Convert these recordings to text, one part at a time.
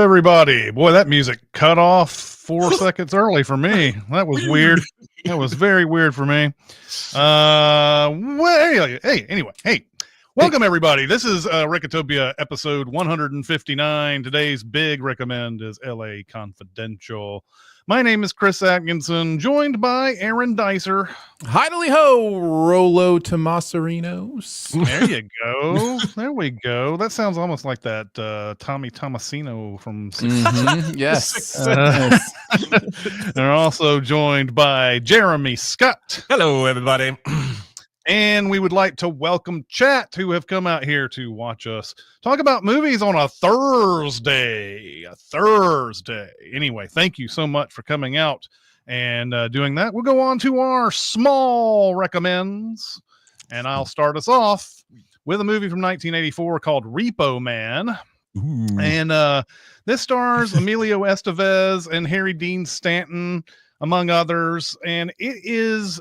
everybody. Boy, that music cut off 4 seconds early for me. That was weird. That was very weird for me. Anyway, welcome everybody. This is Recotopia episode 159. Today's big recommend is LA Confidential. My name is Chris Atkinson, joined by Aaron Dicer. Hidely ho, Rolo Tomasarinos. There you go. There we go. That sounds almost like that Tommy Tomasino from Yes. They're also joined by Jeremy Scott. Hello, everybody. And we would like to welcome chat who have come out here to watch us talk about movies on a Thursday. Anyway, thank you so much for coming out and doing that. We'll go on to our small recommends. And I'll start us off with a movie from 1984 called Repo Man. Ooh. And this stars Emilio Estevez and Harry Dean Stanton, among others. And it is...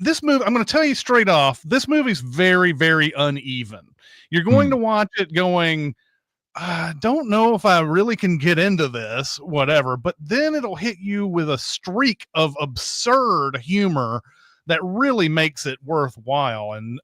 this movie, I'm going to tell you straight off, this movie's very, very uneven. You're going to watch it going, I don't know if I really can get into this, whatever, but then it'll hit you with a streak of absurd humor that really makes it worthwhile. And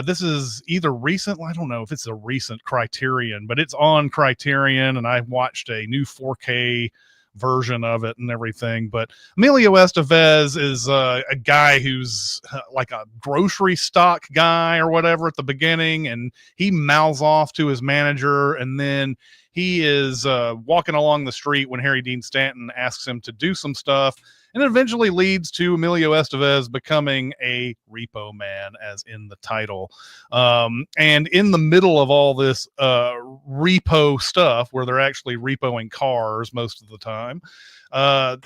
this is either recent, I don't know if it's a recent Criterion, but it's on Criterion, and I watched a new 4K version of it and everything. But Emilio Estevez is a guy who's like a grocery stock guy or whatever at the beginning, and he mouths off to his manager, and then he is walking along the street when Harry Dean Stanton asks him to do some stuff, and it eventually leads to Emilio Estevez becoming a repo man, as in the title. And in the middle of all this repo stuff, where they're actually repoing cars most of the time,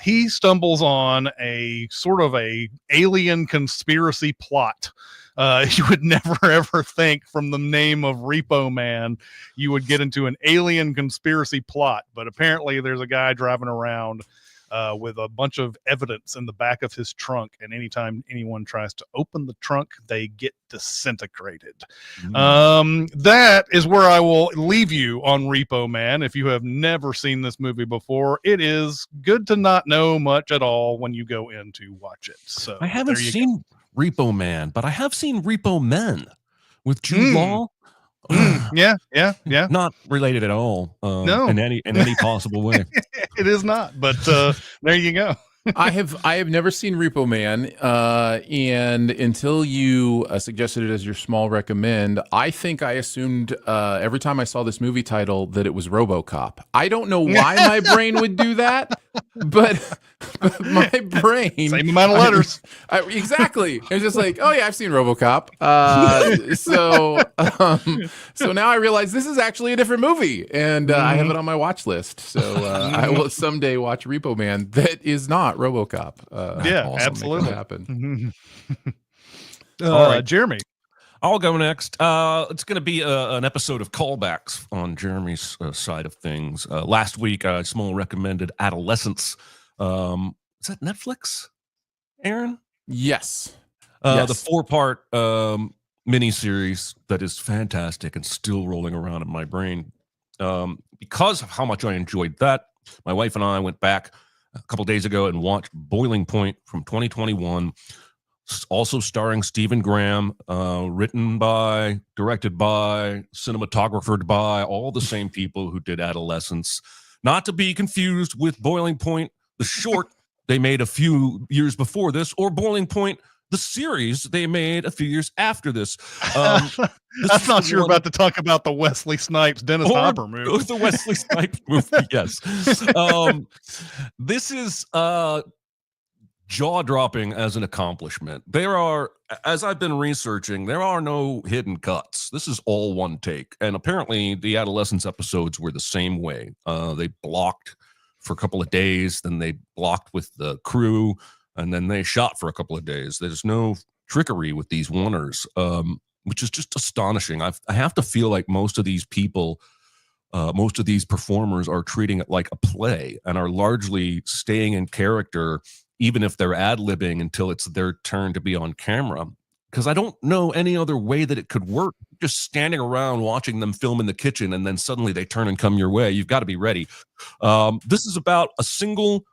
he stumbles on a sort of a alien conspiracy plot. You would never ever think from the name of Repo Man you would get into an alien conspiracy plot, but apparently there's a guy driving around with a bunch of evidence in the back of his trunk, and anytime anyone tries to open the trunk, they get disintegrated. That is where I will leave you on Repo Man. If you have never seen this movie before, it is good to not know much at all when you go in to watch it. So I haven't seen Repo Man, but I have seen Repo Men with Jude Law. Yeah. Not related at all. No, in any possible way. It is not. But there you go. I have never seen Repo Man, and until you suggested it as your small recommend, I think I assumed every time I saw this movie title that it was RoboCop. I don't know why my brain would do that, but my brain, same amount of letters. Exactly. It was just like, oh yeah, I've seen RoboCop. So now I realize this is actually a different movie, and I have it on my watch list. So I will someday watch Repo Man. That is not RoboCop. Yeah, awesome. absolutely. Happen. All right, Jeremy. I'll go next. It's going to be an episode of callbacks on Jeremy's side of things. Last week, Small recommended Adolescence. Is that Netflix, Aaron? Yes. The 4-part miniseries that is fantastic and still rolling around in my brain. Because of how much I enjoyed that, my wife and I went back a couple days ago and watched Boiling Point from 2021, also starring Stephen Graham, written by, directed by, cinematographed by all the same people who did Adolescence. Not to be confused with Boiling Point, the short they made a few years before this, or Boiling Point, the series they made a few years after this. I thought you were about to talk about the Wesley Snipes Dennis Hopper movie. The Wesley Snipes movie, yes. This is jaw-dropping as an accomplishment. There are, as I've been researching, there are no hidden cuts. This is all one take. And apparently the Adolescence episodes were the same way. They blocked for a couple of days, then they blocked with the crew, and then they shot for a couple of days. There's no trickery with these oneers, which is just astonishing. I have to feel like most of these people, most of these performers are treating it like a play and are largely staying in character, even if they're ad-libbing until it's their turn to be on camera. because I don't know any other way that it could work. Just standing around watching them film in the kitchen, and then suddenly they turn and come your way. You've got to be ready. This is about a single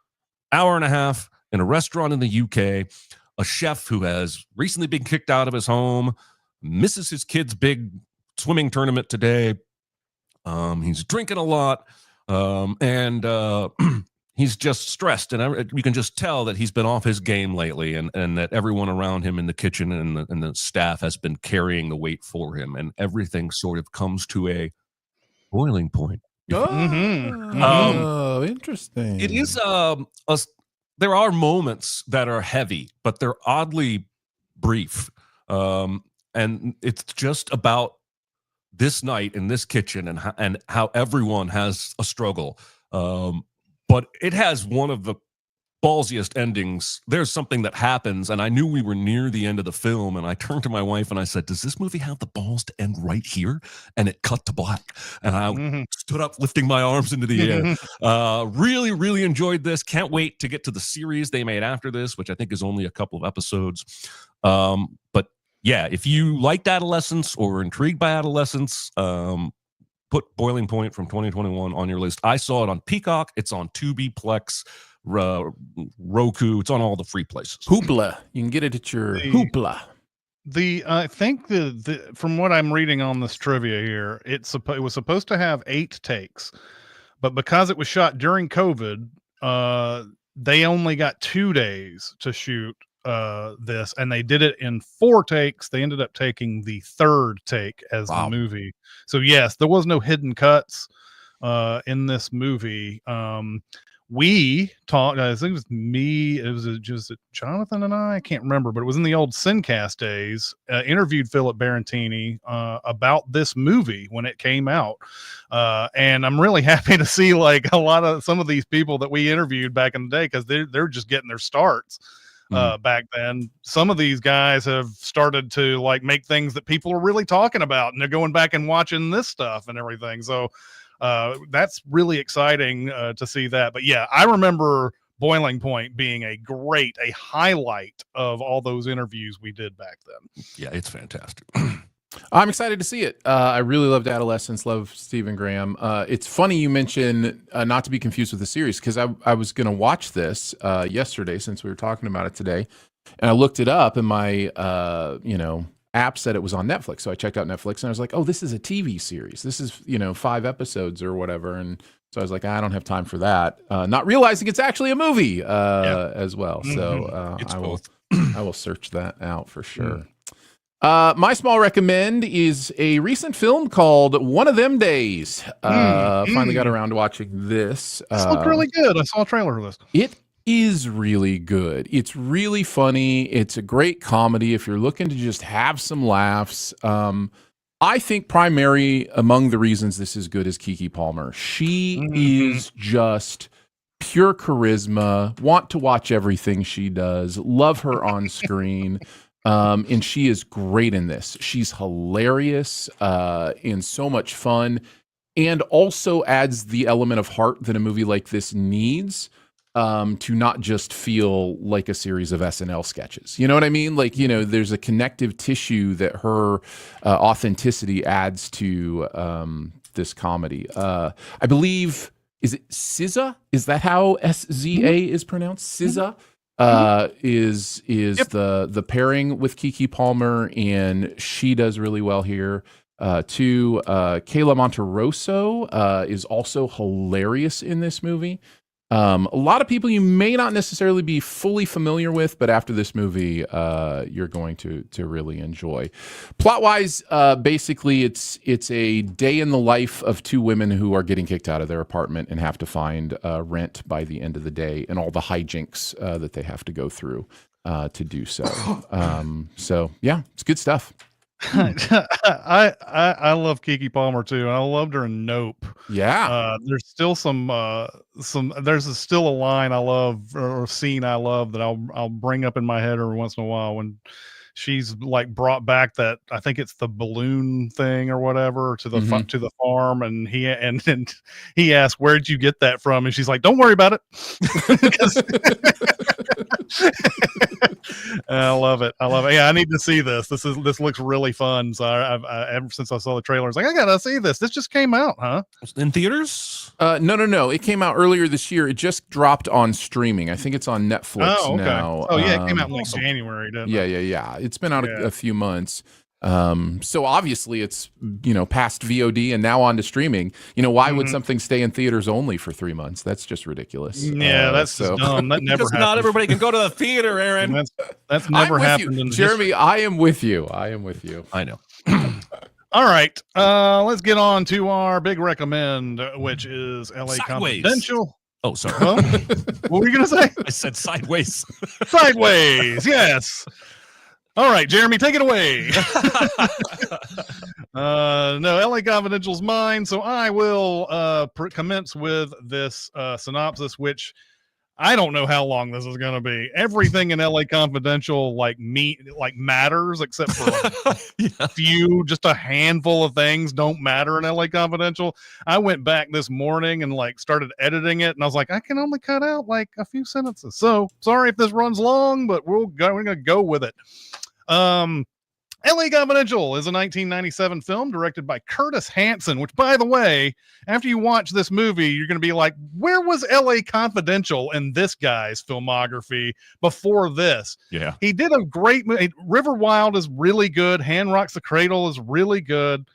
hour and a half in a restaurant in the UK. A chef who has recently been kicked out of his home, misses his kid's big swimming tournament today. He's drinking a lot, and he's just stressed, and you can just tell that he's been off his game lately, and that everyone around him in the kitchen and the staff has been carrying the weight for him, and everything sort of comes to a boiling point. Oh, interesting. It is there are moments that are heavy, but they're oddly brief, and it's just about this night in this kitchen and how everyone has a struggle. But it has one of the ballsiest endings. There's something that happens, and I knew we were near the end of the film, and I turned to my wife and I said, does this movie have the balls to end right here? And it cut to black, and I stood up lifting my arms into the air. Really, really enjoyed this. Can't wait to get to the series they made after this, which I think is only a couple of episodes. But yeah, if you liked Adolescence or were intrigued by Adolescence, put Boiling Point from 2021 on your list. I saw it on Peacock. It's on Tubi, Plex, Roku. It's on all the free places. Hoopla. You can get it at your Hoopla. I think the from what I'm reading on this trivia here, it was supposed to have 8 takes, but because it was shot during COVID, they only got 2 days to shoot this, and they did it in 4 takes. They ended up taking the 3rd take as the movie. So yes, there was no hidden cuts in this movie. We talked, I think it was me, it was just Jonathan and I can't remember, but it was in the old Sincast days, interviewed Philip Barantini about this movie when it came out. And I'm really happy to see like some of these people that we interviewed back in the day, because they're just getting their starts. Back then, some of these guys have started to like make things that people are really talking about, and they're going back and watching this stuff and everything. So that's really exciting to see that. But yeah, I remember Boiling Point being a highlight of all those interviews we did back then. Yeah, it's fantastic. I'm excited to see it. I really loved Adolescence, love Stephen Graham. It's funny you mention not to be confused with the series, because I was going to watch this yesterday since we were talking about it today. And I looked it up, and my app said it was on Netflix. So I checked out Netflix, and I was like, oh, this is a TV series. This is 5 episodes or whatever. And so I was like, I don't have time for that. Not realizing it's actually a movie as well. So I will search that out for sure. My small recommend is a recent film called One of Them Days. Finally got around to watching this. This looked really good. I saw a trailer of this. It is really good. It's really funny. It's a great comedy if you're looking to just have some laughs. I think primary among the reasons this is good is Keke Palmer. She is just pure charisma. Want to watch everything she does. Love her on screen. And she is great in this. She's hilarious and so much fun, and also adds the element of heart that a movie like this needs to not just feel like a series of SNL sketches. You know what I mean? Like, there's a connective tissue that her authenticity adds to this comedy. I believe, is it SZA? Is that how SZA is pronounced? SZA? Is the pairing with Keke Palmer, and she does really well here too. Kayla Monterosso is also hilarious in this movie. A lot of people you may not necessarily be fully familiar with, but after this movie, you're going to really enjoy. Plot-wise, basically, it's a day in the life of 2 women who are getting kicked out of their apartment and have to find rent by the end of the day, and all the hijinks that they have to go through to do so. So yeah, it's good stuff. I love Keke Palmer too, and I loved her in Nope. Yeah. There's still there's still a line I love, or a scene I love, that I'll bring up in my head every once in a while, when she's like brought back that, I think it's the balloon thing or whatever, to the to the farm, and he asks, where'd you get that from? And she's like, don't worry about it. I love it. Yeah, I need to see this. This looks really fun. So ever since I saw the trailer, I was like, I gotta see this. This just came out, huh? In theaters? No. It came out earlier this year. It just dropped on streaming. I think it's on Netflix Oh, okay. now. Oh, yeah, it came out in like awesome. January, didn't Yeah, it? yeah. It's been out Yeah. a few months. So obviously it's, past VOD and now on to streaming. Why would something stay in theaters only for 3 months? That's just ridiculous. Yeah, that's just dumb. That never Because happened. not everybody can go to the theater, Aaron. That's never I'm with happened you. in Jeremy, history. I am with you. I know. All right, let's get on to our big recommend, which is LA Sideways. Confidential. Oh, sorry. Well, what were you gonna say? I said sideways. Sideways, yes. All right, Jeremy, take it away. No, LA Confidential's mine, so I will commence with this synopsis, which I don't know how long this is going to be. Everything in LA Confidential matters, except for just a handful of things don't matter in LA Confidential. I went back this morning and started editing it, and I was like, I can only cut out a few sentences. So sorry if this runs long, but we're gonna go with it. LA Confidential is a 1997 film directed by Curtis Hanson, which, by the way, after you watch this movie, you're going to be like, where was LA Confidential in this guy's filmography before this? Yeah. He did a great movie. River Wild is really good. Hand Rocks the Cradle is really good.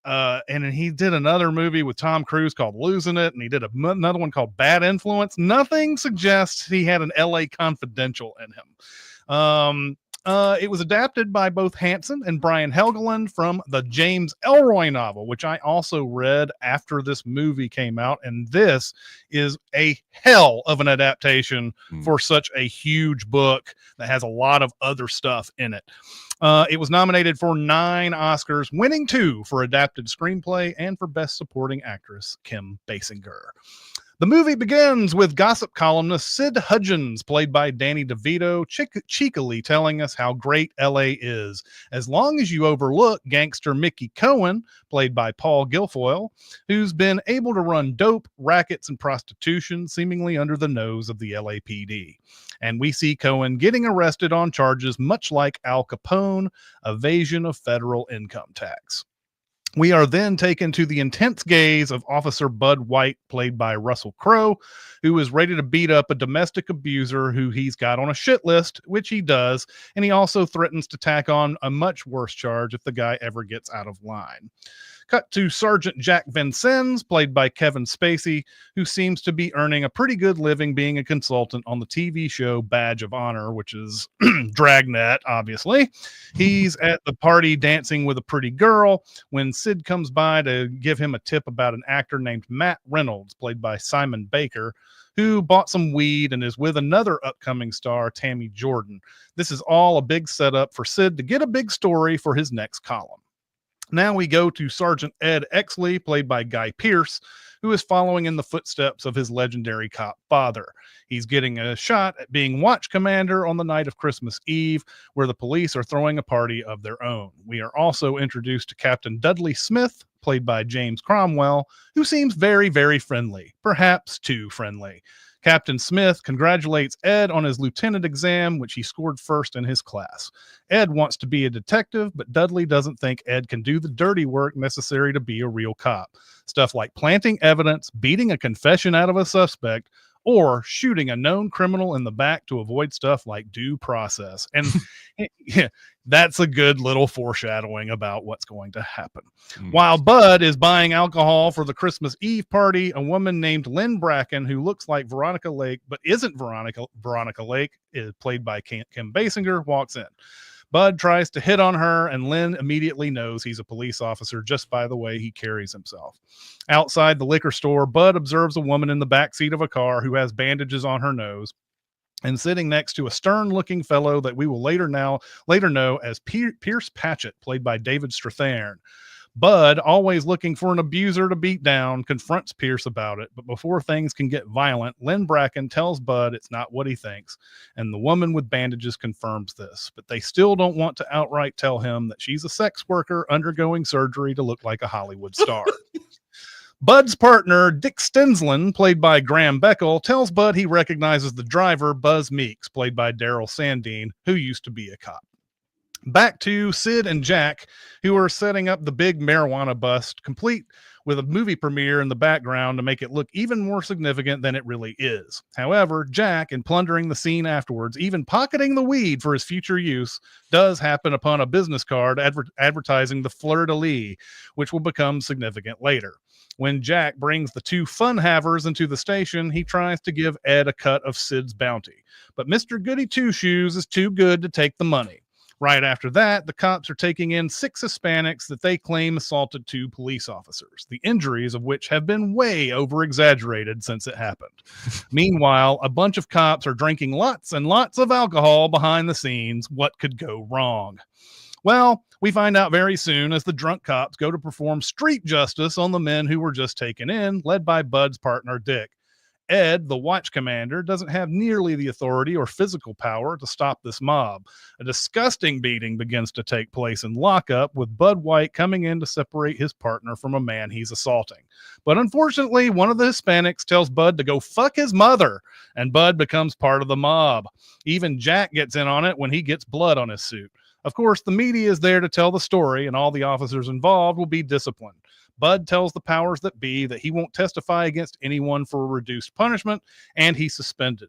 And he did another movie with Tom Cruise called Losing It, and he did another one called Bad Influence. Nothing suggests he had an LA Confidential in him. It was adapted by both Hanson and Brian Helgeland from the James Ellroy novel, which I also read after this movie came out. And this is a hell of an adaptation for such a huge book that has a lot of other stuff in it. It was nominated for 9 Oscars, winning 2 for adapted screenplay and for Best Supporting Actress, Kim Basinger. The movie begins with gossip columnist Sid Hudgens, played by Danny DeVito, cheekily telling us how great LA is, as long as you overlook gangster Mickey Cohen, played by Paul Guilfoyle, who's been able to run dope, rackets, and prostitution seemingly under the nose of the LAPD. And we see Cohen getting arrested on charges much like Al Capone, evasion of federal income tax. We are then taken to the intense gaze of Officer Bud White, played by Russell Crowe, who is ready to beat up a domestic abuser who he's got on a shit list, which he does, and he also threatens to tack on a much worse charge if the guy ever gets out of line. Cut to Sergeant Jack Vincennes, played by Kevin Spacey, who seems to be earning a pretty good living being a consultant on the TV show Badge of Honor, which is Dragnet, obviously. He's at the party dancing with a pretty girl when Sid comes by to give him a tip about an actor named Matt Reynolds, played by Simon Baker, who bought some weed and is with another upcoming star, Tammy Jordan. This is all a big setup for Sid to get a big story for his next column. Now we go to Sergeant Ed Exley, played by Guy Pearce, who is following in the footsteps of his legendary cop father. He's getting a shot at being watch commander on the night of Christmas Eve, where the police are throwing a party of their own. We are also introduced to Captain Dudley Smith, played by James Cromwell, who seems very, very friendly, perhaps too friendly. Captain Smith congratulates Ed on his lieutenant exam, which he scored first in his class. Ed wants to be a detective, but Dudley doesn't think Ed can do the dirty work necessary to be a real cop. Stuff like planting evidence, beating a confession out of a suspect, or shooting a known criminal in the back to avoid stuff like due process. And that's a good little foreshadowing about what's going to happen. While Bud is buying alcohol for the Christmas Eve party, a woman named Lynn Bracken, who looks like Veronica Lake, but isn't Veronica Lake, is played by Kim Basinger, walks in. Bud tries to hit on her, and Lynn immediately knows he's a police officer just by the way he carries himself. Outside the liquor store, Bud observes a woman in the backseat of a car who has bandages on her nose and sitting next to a stern-looking fellow that we will later know as Pierce Patchett, played by David Strathairn. Bud, always looking for an abuser to beat down, confronts Pierce about it, but before things can get violent, Lynn Bracken tells Bud it's not what he thinks, and the woman with bandages confirms this, but they still don't want to outright tell him that she's a sex worker undergoing surgery to look like a Hollywood star. Bud's partner, Dick Stensland, played by Graham Beckel, tells Bud he recognizes the driver, Buzz Meeks, played by Daryl Sandine, who used to be a cop. Back to Sid and Jack, who are setting up the big marijuana bust, complete with a movie premiere in the background to make it look even more significant than it really is. However, Jack, in plundering the scene afterwards, even pocketing the weed for his future use, does happen upon a business card advertising the fleur-de-lis, which will become significant later. When Jack brings the two fun havers into the station, he tries to give Ed a cut of Sid's bounty. But Mr. Goody Two-Shoes is too good to take the money. Right after that, the cops are taking in 6 Hispanics that they claim assaulted 2 police officers, the injuries of which have been way over-exaggerated since it happened. Meanwhile, a bunch of cops are drinking lots and lots of alcohol behind the scenes. What could go wrong? Well, we find out very soon as the drunk cops go to perform street justice on the men who were just taken in, led by Bud's partner, Dick. Ed, the watch commander, doesn't have nearly the authority or physical power to stop this mob. A disgusting beating begins to take place in lockup, with Bud White coming in to separate his partner from a man he's assaulting. But unfortunately, one of the Hispanics tells Bud to go fuck his mother, and Bud becomes part of the mob. Even Jack gets in on it when he gets blood on his suit. Of course, the media is there to tell the story, and all the officers involved will be disciplined. Bud tells the powers that be that he won't testify against anyone for a reduced punishment, and he's suspended.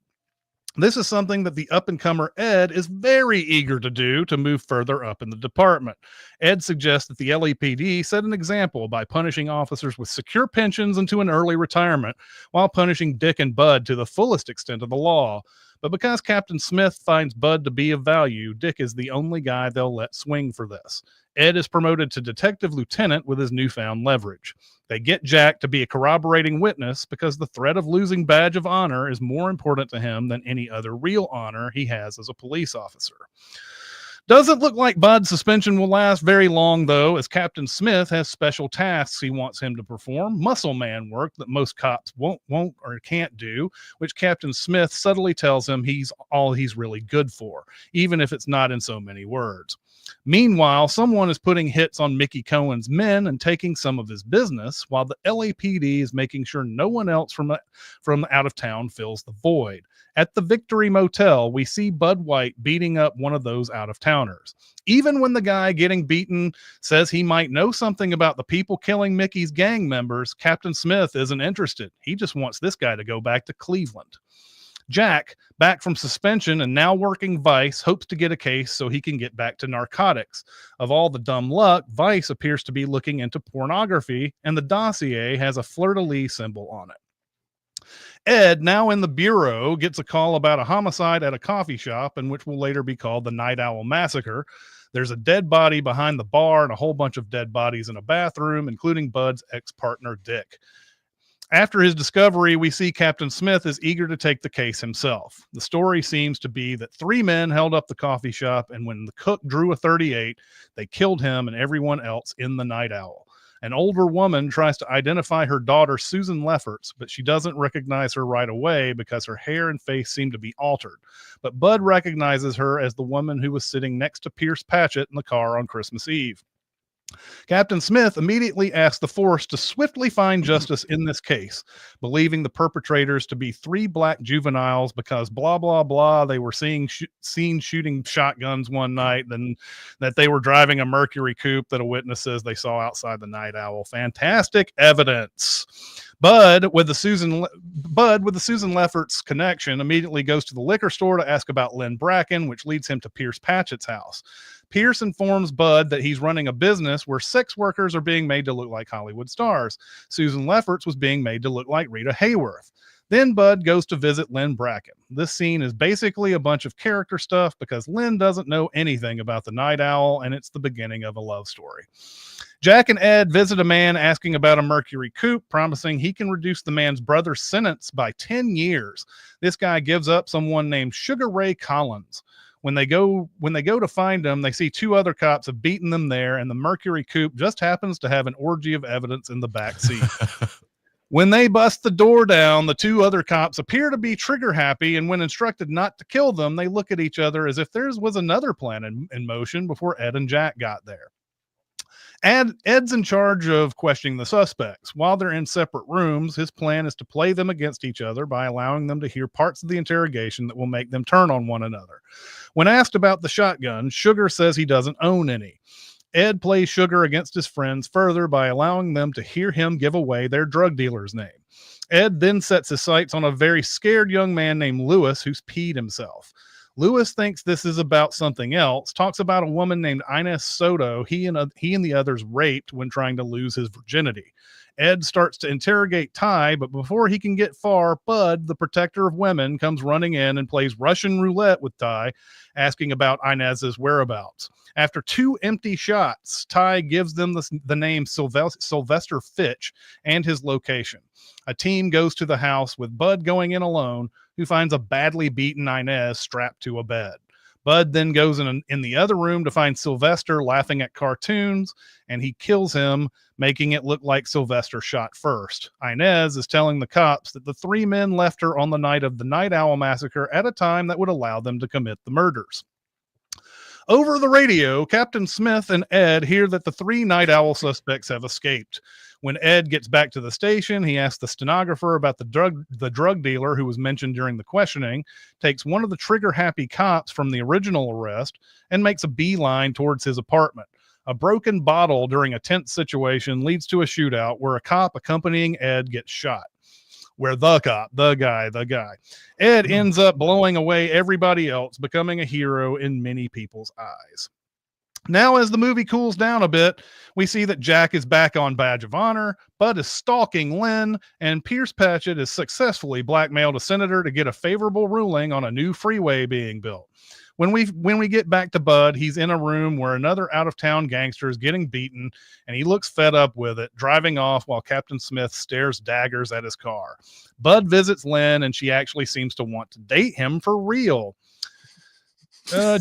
This is something that the up-and-comer Ed is very eager to do to move further up in the department. Ed suggests that the LAPD set an example by punishing officers with secure pensions into an early retirement, while punishing Dick and Bud to the fullest extent of the law. But because Captain Smith finds Bud to be of value, Dick is the only guy they'll let swing for this. Ed is promoted to detective lieutenant with his newfound leverage. They get Jack to be a corroborating witness because the threat of losing badge of honor is more important to him than any other real honor he has as a police officer. Doesn't look like Bud's suspension will last very long, though, as Captain Smith has special tasks he wants him to perform, muscle man work that most cops won't or can't do, which Captain Smith subtly tells him he's all he's really good for, even if it's not in so many words. Meanwhile, someone is putting hits on Mickey Cohen's men and taking some of his business, while the LAPD is making sure no one else from out of town fills the void. At the Victory Motel, we see Bud White beating up one of those out-of-towners. Even when the guy getting beaten says he might know something about the people killing Mickey's gang members, Captain Smith isn't interested. He just wants this guy to go back to Cleveland. Jack, back from suspension and now working Vice, hopes to get a case so he can get back to narcotics. Of all the dumb luck, Vice appears to be looking into pornography, and the dossier has a fleur-de-lis symbol on it. Ed, now in the bureau, gets a call about a homicide at a coffee shop, in which will later be called the Night Owl Massacre. There's a dead body behind the bar and a whole bunch of dead bodies in a bathroom, including Bud's ex-partner, Dick. After his discovery, we see Captain Smith is eager to take the case himself. The story seems to be that 3 men held up the coffee shop, and when the cook drew a 38, they killed him and everyone else in the Night Owl. An older woman tries to identify her daughter, Susan Lefferts, but she doesn't recognize her right away because her hair and face seem to be altered. But Bud recognizes her as the woman who was sitting next to Pierce Patchett in the car on Christmas Eve. Captain Smith immediately asks the force to swiftly find justice in this case, believing the perpetrators to be 3 black juveniles because blah, blah, blah, they were seen shooting shotguns one night, then that they were driving a Mercury coupe that a witness says they saw outside the Night Owl. Fantastic evidence. Bud, with the Susan Lefferts connection, immediately goes to the liquor store to ask about Lynn Bracken, which leads him to Pierce Patchett's house. Pierce informs Bud that he's running a business where sex workers are being made to look like Hollywood stars. Susan Lefferts was being made to look like Rita Hayworth. Then Bud goes to visit Lynn Bracken. This scene is basically a bunch of character stuff because Lynn doesn't know anything about the Night Owl, and it's the beginning of a love story. Jack and Ed visit a man asking about a Mercury coupe, promising he can reduce the man's brother's sentence by 10 years. This guy gives up someone named Sugar Ray Collins. When they go to find him, they see 2 other cops have beaten them there, and the Mercury coupe just happens to have an orgy of evidence in the back seat. When they bust the door down, the 2 other cops appear to be trigger happy, and when instructed not to kill them, they look at each other as if theirs was another plan in motion before Ed and Jack got there. Ed's in charge of questioning the suspects. While they're in separate rooms, his plan is to play them against each other by allowing them to hear parts of the interrogation that will make them turn on one another. When asked about the shotgun, Sugar says he doesn't own any. Ed plays Sugar against his friends further by allowing them to hear him give away their drug dealer's name. Ed then sets his sights on a very scared young man named Lewis who's peed himself. Lewis thinks this is about something else, talks about a woman named Ines Soto he and the others raped when trying to lose his virginity. Ed starts to interrogate Ty, but before he can get far, Bud, the protector of women, comes running in and plays Russian roulette with Ty, asking about Inez's whereabouts. After 2 empty shots, Ty gives them the name Sylvester Fitch and his location. A team goes to the house with Bud going in alone, who finds a badly beaten Inez strapped to a bed. Bud then goes in the other room to find Sylvester laughing at cartoons, and he kills him, making it look like Sylvester shot first. Inez is telling the cops that the 3 men left her on the night of the Night Owl massacre at a time that would allow them to commit the murders. Over the radio, Captain Smith and Ed hear that the 3 Night Owl suspects have escaped. When Ed gets back to the station, he asks the stenographer about the drug dealer who was mentioned during the questioning, takes one of the trigger-happy cops from the original arrest, and makes a beeline towards his apartment. A broken bottle during a tense situation leads to a shootout where a cop accompanying Ed gets shot. Where the guy. Ed ends up blowing away everybody else, becoming a hero in many people's eyes. Now, as the movie cools down a bit, we see that Jack is back on Badge of Honor, Bud is stalking Lynn, and Pierce Patchett is successfully blackmailed a senator to get a favorable ruling on a new freeway being built. When we get back to Bud, he's in a room where another out-of-town gangster is getting beaten, and he looks fed up with it, driving off while Captain Smith stares daggers at his car. Bud visits Lynn, and she actually seems to want to date him for real.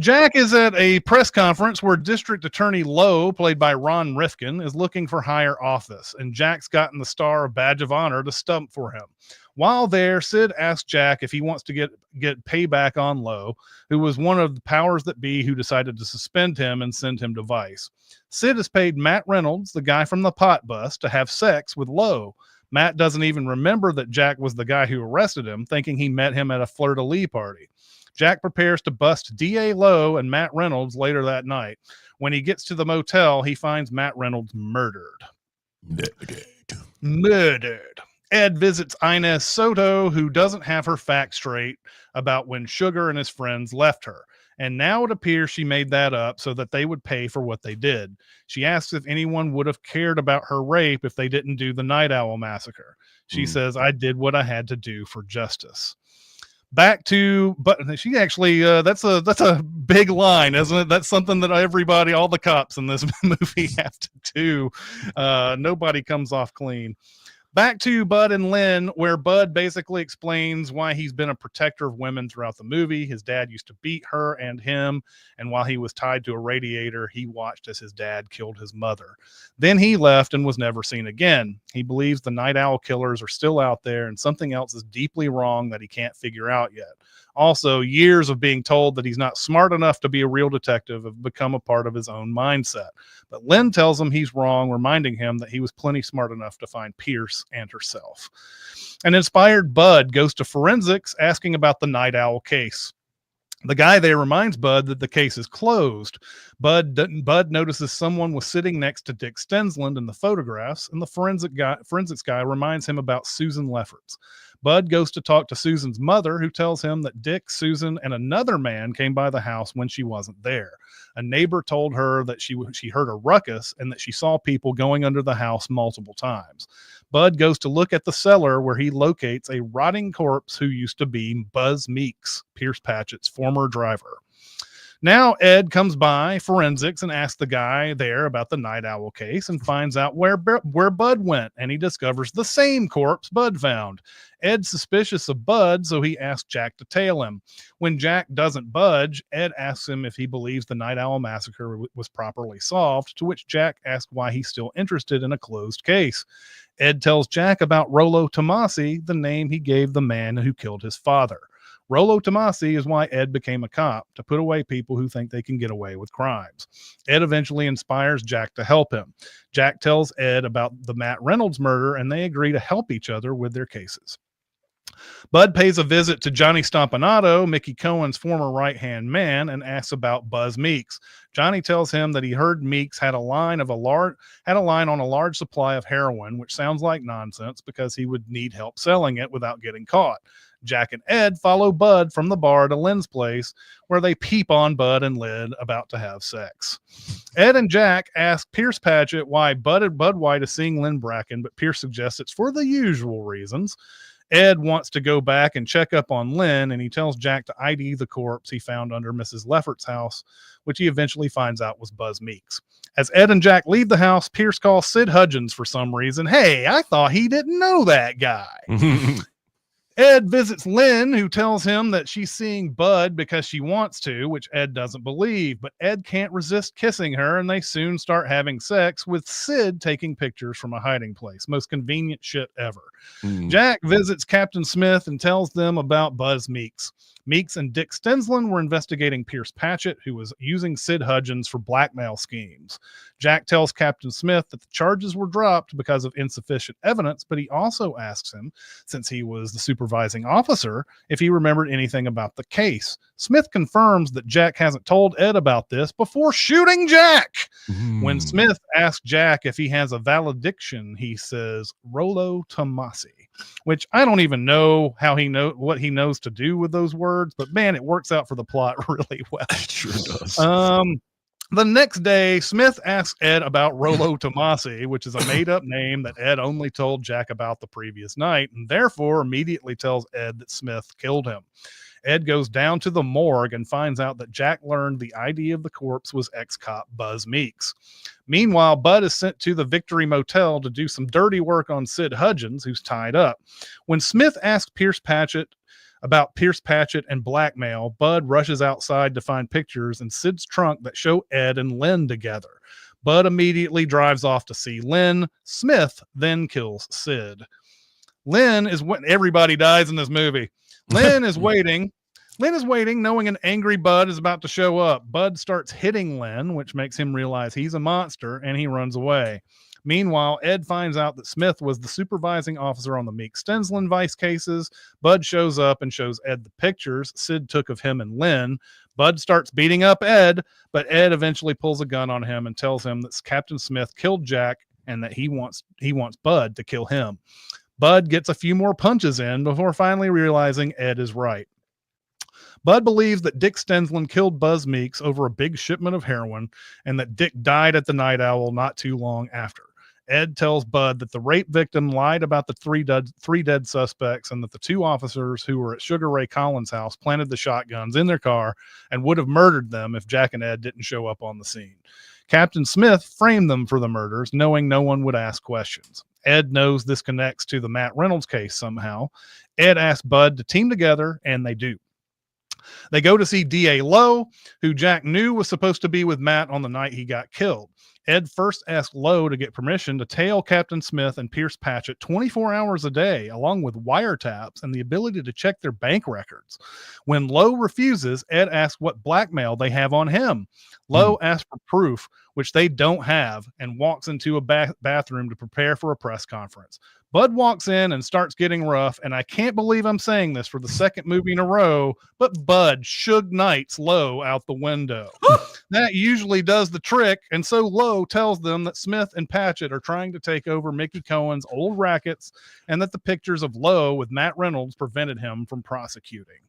Jack is at a press conference where District Attorney Lowe, played by Ron Rifkin, is looking for higher office, and Jack's gotten the star of Badge of Honor to stump for him. While there, Sid asks Jack if he wants to get payback on Lowe, who was one of the powers that be who decided to suspend him and send him to Vice. Sid has paid Matt Reynolds, the guy from the pot bus, to have sex with Lowe. Matt doesn't even remember that Jack was the guy who arrested him, thinking he met him at a fleur-de-lis party. Jack prepares to bust D.A. Lowe and Matt Reynolds later that night. When he gets to the motel, he finds Matt Reynolds murdered. Ed visits Ines Soto, who doesn't have her facts straight about when Sugar and his friends left her. And now it appears she made that up so that they would pay for what they did. She asks if anyone would have cared about her rape if they didn't do the Night Owl massacre. She says, "I did what I had to do for justice." Back to, but she actually, that's a big line, isn't it? That's something that everybody, all the cops in this movie have to do. Nobody comes off clean. Back to Bud and Lynn, where Bud basically explains why he's been a protector of women throughout the movie. His dad used to beat her and him, and while he was tied to a radiator, he watched as his dad killed his mother. Then he left and was never seen again. He believes the Night Owl killers are still out there, and something else is deeply wrong that he can't figure out yet. Also, years of being told that he's not smart enough to be a real detective have become a part of his own mindset. But Lynn tells him he's wrong, reminding him that he was plenty smart enough to find Pierce and herself. An inspired Bud goes to forensics, asking about the Night Owl case. The guy there reminds Bud that the case is closed. Bud notices someone was sitting next to Dick Stensland in the photographs, and the forensics guy reminds him about Susan Lefferts. Bud goes to talk to Susan's mother, who tells him that Dick, Susan, and another man came by the house when she wasn't there. A neighbor told her that she heard a ruckus and that she saw people going under the house multiple times. Bud goes to look at the cellar where he locates a rotting corpse who used to be Buzz Meeks, Pierce Patchett's former driver. Now Ed comes by forensics and asks the guy there about the Night Owl case and finds out where Bud went, and he discovers the same corpse Bud found. Ed's suspicious of Bud, so he asks Jack to tail him. When Jack doesn't budge, Ed asks him if he believes the Night Owl massacre was properly solved, to which Jack asks why he's still interested in a closed case. Ed tells Jack about Rollo Tomasi, the name he gave the man who killed his father. Rollo Tomasi is why Ed became a cop, to put away people who think they can get away with crimes. Ed eventually inspires Jack to help him. Jack tells Ed about the Matt Reynolds murder, and they agree to help each other with their cases. Bud pays a visit to Johnny Stompanato, Mickey Cohen's former right-hand man, and asks about Buzz Meeks. Johnny tells him that he heard Meeks had a line on a large supply of heroin, which sounds like nonsense because he would need help selling it without getting caught. Jack and Ed follow Bud from the bar to Lynn's place, where they peep on Bud and Lynn about to have sex. Ed and Jack ask Pierce Patchett why Bud White is seeing Lynn Bracken, but Pierce suggests it's for the usual reasons. Ed wants to go back and check up on Lynn, and he tells Jack to ID the corpse he found under Mrs. Lefferts' house, which he eventually finds out was Buzz Meeks. As Ed and Jack leave the house, Pierce calls Sid Hudgens for some reason. Hey, I thought he didn't know that guy. Ed visits Lynn, who tells him that she's seeing Bud because she wants to, which Ed doesn't believe. But Ed can't resist kissing her, and they soon start having sex, with Sid taking pictures from a hiding place. Most convenient shit ever. Jack visits Captain Smith and tells them about Buzz Meeks. Meeks and Dick Stensland were investigating Pierce Patchett, who was using Sid Hudgens for blackmail schemes. Jack tells Captain Smith that the charges were dropped because of insufficient evidence, but he also asks him, since he was the supervising officer, if he remembered anything about the case. Smith confirms that Jack hasn't told Ed about this before shooting Jack. When Smith asks Jack if he has a valediction, he says Rollo Tomasi, which I don't even know what he knows to do with those words, but man, it works out for the plot really well. It sure does. The next day, Smith asks Ed about Rollo Tomasi, which is a made-up name that Ed only told Jack about the previous night, and therefore immediately tells Ed that Smith killed him. Ed goes down to the morgue and finds out that Jack learned the ID of the corpse was ex-cop Buzz Meeks. Meanwhile, Bud is sent to the Victory Motel to do some dirty work on Sid Hudgens, who's tied up. When Smith asks Pierce Patchett about Pierce Patchett and blackmail, Bud rushes outside to find pictures in Sid's trunk that show Ed and Lynn together. Bud immediately drives off to see Lynn. Smith then kills Sid. Lynn is when everybody dies in this movie. Lynn is waiting, knowing an angry Bud is about to show up. Bud starts hitting Lynn, which makes him realize he's a monster, and he runs away. Meanwhile, Ed finds out that Smith was the supervising officer on the Meek Stensland vice cases. Bud shows up and shows Ed the pictures Sid took of him and Lynn. Bud starts beating up Ed, but Ed eventually pulls a gun on him and tells him that Captain Smith killed Jack and that he wants Bud to kill him. Bud gets a few more punches in before finally realizing Ed is right. Bud believes that Dick Stensland killed Buzz Meeks over a big shipment of heroin and that Dick died at the Night Owl not too long after. Ed tells Bud that the rape victim lied about the three dead suspects and that the two officers who were at Sugar Ray Collins' house planted the shotguns in their car and would have murdered them if Jack and Ed didn't show up on the scene. Captain Smith framed them for the murders, knowing no one would ask questions. Ed knows this connects to the Matt Reynolds case somehow. Ed asks Bud to team together, and they do. They go to see D.A. Lowe, who Jack knew was supposed to be with Matt on the night he got killed. Ed first asked Lowe to get permission to tail Captain Smith and Pierce Patchett 24 hours a day, along with wiretaps and the ability to check their bank records. When Lowe refuses, Ed asks what blackmail they have on him. Lowe asks for proof, which they don't have, and walks into a bathroom to prepare for a press conference. Bud walks in and starts getting rough, and I can't believe I'm saying this for the second movie in a row, but Bud Suge Knight's Lowe out the window. That usually does the trick, and so Lowe tells them that Smith and Patchett are trying to take over Mickey Cohen's old rackets and that the pictures of Lowe with Matt Reynolds prevented him from prosecuting.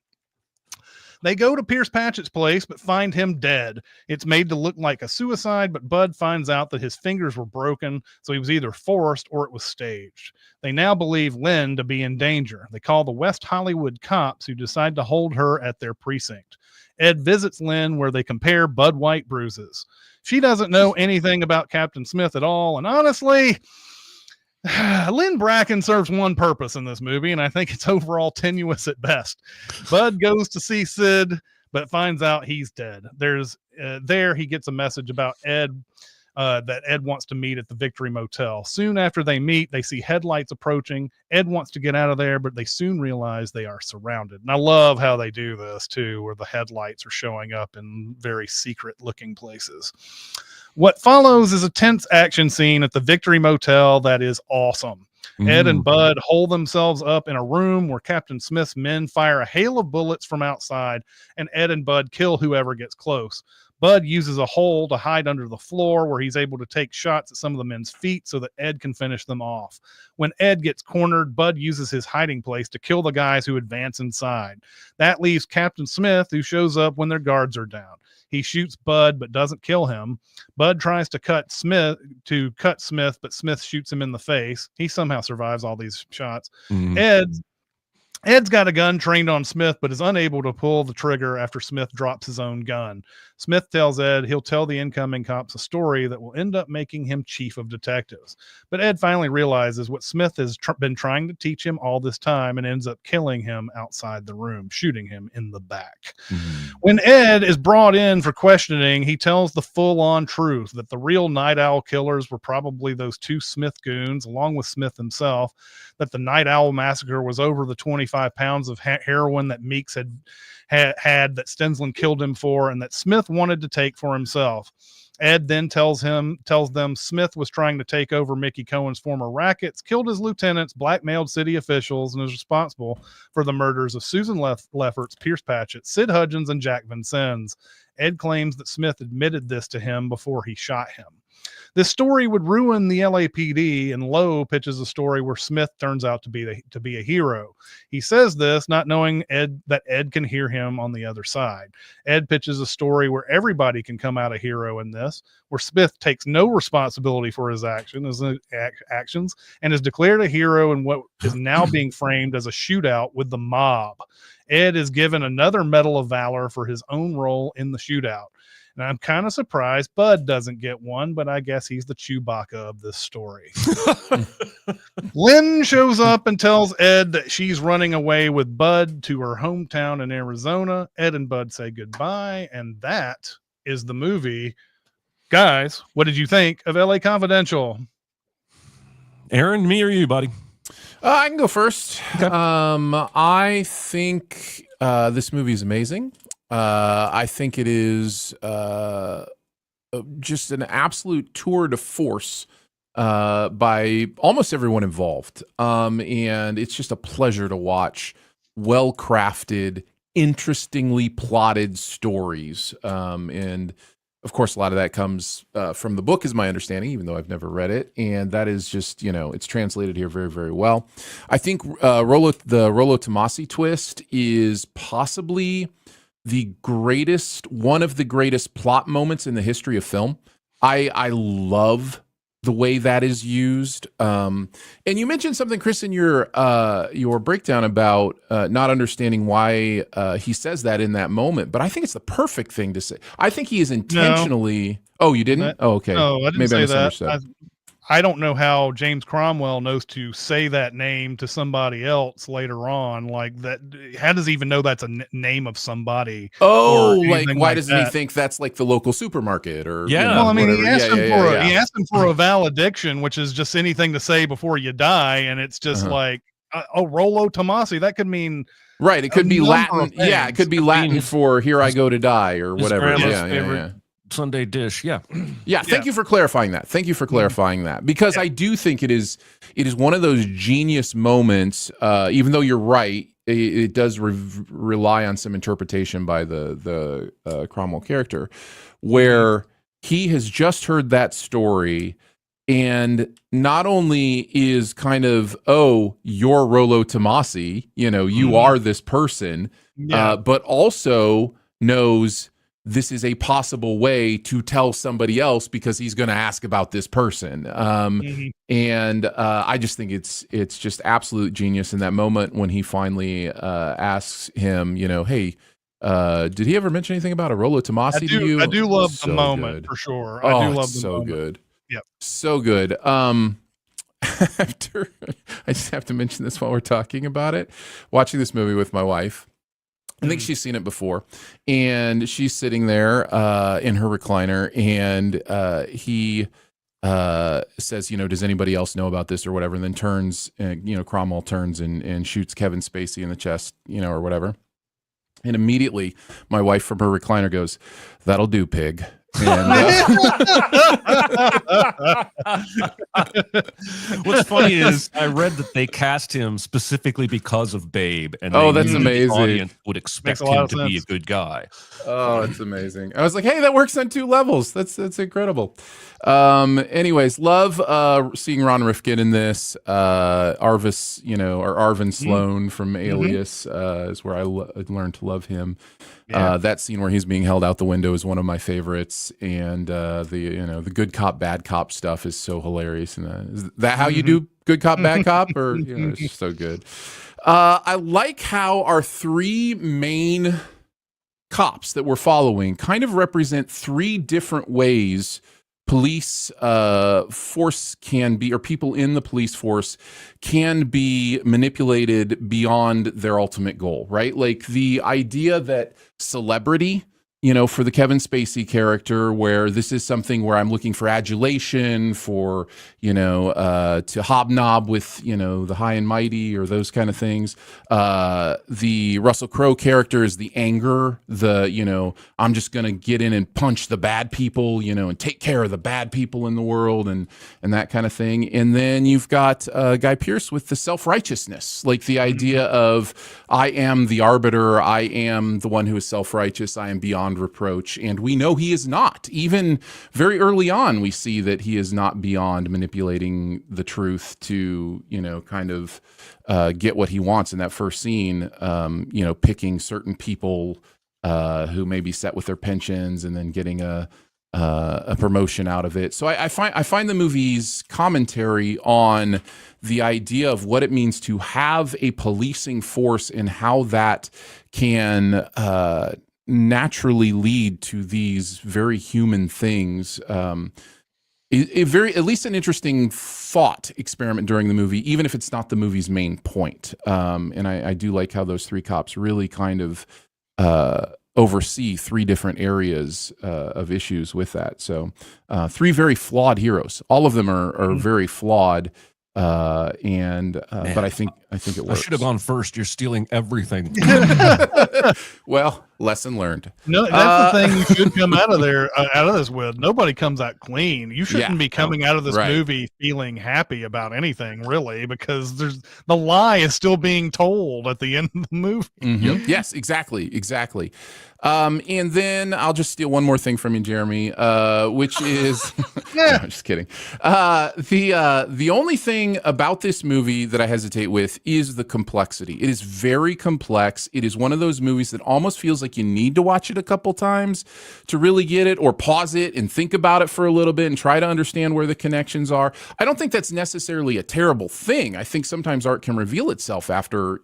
They go to Pierce Patchett's place, but find him dead. It's made to look like a suicide, but Bud finds out that his fingers were broken, so he was either forced or it was staged. They now believe Lynn to be in danger. They call the West Hollywood cops, who decide to hold her at their precinct. Ed visits Lynn, where they compare Bud White bruises. She doesn't know anything about Captain Smith at all, and honestly, Lynn Bracken serves one purpose in this movie, and I think it's overall tenuous at best. Bud goes to see Sid, but finds out he's dead. There he gets a message about Ed, that Ed wants to meet at the Victory Motel. Soon after they meet, they see headlights approaching. Ed wants to get out of there, but they soon realize they are surrounded. And I love how they do this too, where the headlights are showing up in very secret looking places. What follows is a tense action scene at the Victory Motel that is awesome. Ed and Bud hole themselves up in a room where Captain Smith's men fire a hail of bullets from outside, and Ed and Bud kill whoever gets close. Bud uses a hole to hide under the floor where he's able to take shots at some of the men's feet so that Ed can finish them off. When Ed gets cornered, Bud uses his hiding place to kill the guys who advance inside. That leaves Captain Smith, who shows up when their guards are down. He shoots Bud but doesn't kill him. Bud tries to cut Smith, but Smith shoots him in the face. He somehow survives all these shots. Ed's got a gun trained on Smith, but is unable to pull the trigger after Smith drops his own gun. Smith tells Ed he'll tell the incoming cops a story that will end up making him chief of detectives. But Ed finally realizes what Smith has been trying to teach him all this time and ends up killing him outside the room, shooting him in the back. When Ed is brought in for questioning, he tells the full-on truth that the real Night Owl killers were probably those two Smith goons, along with Smith himself, that the Night Owl massacre was over the 25 pounds of heroin that Meeks had that Stensland killed him for, and that Smith wanted to take for himself. Ed then tells them Smith was trying to take over Mickey Cohen's former rackets, killed his lieutenants, blackmailed city officials, and is responsible for the murders of Susan Lefferts, Pierce Patchett, Sid Hudgens, and Jack Vincennes. Ed claims that Smith admitted this to him before he shot him. This story would ruin the LAPD, and Lowe pitches a story where Smith turns out to be a hero. He says this not knowing that Ed can hear him on the other side. Ed pitches a story where everybody can come out a hero in this, where Smith takes no responsibility for his actions and is declared a hero in what is now being framed as a shootout with the mob. Ed is given another Medal of Valor for his own role in the shootout. And I'm kind of surprised Bud doesn't get one, but I guess he's the Chewbacca of this story. Lynn shows up and tells Ed that she's running away with Bud to her hometown in Arizona. Ed and Bud say goodbye, and that is the movie. Guys, what did you think of LA Confidential? Aaron, me or you, buddy? I can go first. Okay. I think this movie is amazing. I think it is just an absolute tour de force by almost everyone involved. And it's just a pleasure to watch well-crafted, interestingly plotted stories. And of course, a lot of that comes from the book, is my understanding, even though I've never read it. And that is just, it's translated here very, very well. I think the Rollo Tomasi twist is possibly one of the greatest plot moments in the history of film. I love the way that is used. And you mentioned something, Chris, in your breakdown about not understanding why he says that in that moment. But I think it's the perfect thing to say. I think he is intentionally. No. Oh, you didn't? Okay. No, I didn't Maybe say I that. I don't know how James Cromwell knows to say that name to somebody else later on. Like that, how does he even know that's a name of somebody? Oh, like why doesn't he think that's like the local supermarket or? Yeah, well, I mean, he asked him for a valediction, which is just anything to say before you die, and it's just like, Rollo Tomasi. That could mean right. It could be Latin. Yeah, it could be Latin for "Here I go to die" or whatever. Yeah. Sunday dish. Yeah. Thank you for clarifying that. Because I do think it is one of those genius moments, even though you're right, it does rely on some interpretation by the Cromwell character, where he has just heard that story and not only is kind of, you're Rollo Tomasi, you are this person, but also knows this is a possible way to tell somebody else because he's going to ask about this person. And I just think it's just absolute genius in that moment when he finally asks him, hey, did he ever mention anything about a Rollo Tomasi to you? I do love the moment for sure. I do love the moment. Good. Yep. So good. I just have to mention this while we're talking about it. Watching this movie with my wife. I think she's seen it before, and she's sitting there in her recliner, and he says, does anybody else know about this or whatever, and then turns, Cromwell turns and shoots Kevin Spacey in the chest, or whatever. And immediately my wife from her recliner goes, "That'll do, pig." What's funny is I read that they cast him specifically because of Babe, and Oh, they that's knew amazing. the audience would expect a lot him of to be a sense. good guy. Oh, it's amazing. I was like, hey, that works on 2 levels. That's incredible. Anyways, love seeing Ron Rifkin in this. Arvis, or Arvin Sloan from Alias is where I learned to love him. Yeah. That scene where he's being held out the window is one of my favorites, and the good cop bad cop stuff is so hilarious. And is that how you do good cop bad cop, or it's just so good. I like how our 3 main cops that we're following kind of represent 3 different ways police force can be, or people in the police force can be manipulated beyond their ultimate goal, right? Like the idea that celebrity, for the Kevin Spacey character, where this is something where I'm looking for adulation, for, to hobnob with, the high and mighty or those kind of things. The Russell Crowe character is the anger, I'm just going to get in and punch the bad people, and take care of the bad people in the world and that kind of thing. And then you've got Guy Pearce with the self-righteousness, like the idea of I am the arbiter, I am the one who is self-righteous, I am beyond reproach. And we know he is not. Even very early on, we see that he is not beyond manipulating the truth to, kind of get what he wants in that first scene, picking certain people who may be set with their pensions and then getting a promotion out of it. So I find the movie's commentary on the idea of what it means to have a policing force and how that can naturally lead to these very human things. At least an interesting thought experiment during the movie, even if it's not the movie's main point. And I do like how those 3 cops really kind of oversee 3 different areas of issues with that. So 3 very flawed heroes. All of them are very flawed. But I think it works. I should have gone first. You're stealing everything. Well, lesson learned. No, that's the thing you should come out of this with. Nobody comes out clean. You shouldn't be coming out of this movie feeling happy about anything, really, because the lie is still being told at the end of the movie. Yep. Yes, exactly. And then I'll just steal one more thing from you, Jeremy, which is no, I'm just kidding. The only thing about this movie that I hesitate with is the complexity. It is very complex. It is one of those movies that almost feels like you need to watch it a couple times to really get it, or pause it and think about it for a little bit and try to understand where the connections are. I don't think that's necessarily a terrible thing. I think sometimes art can reveal itself after,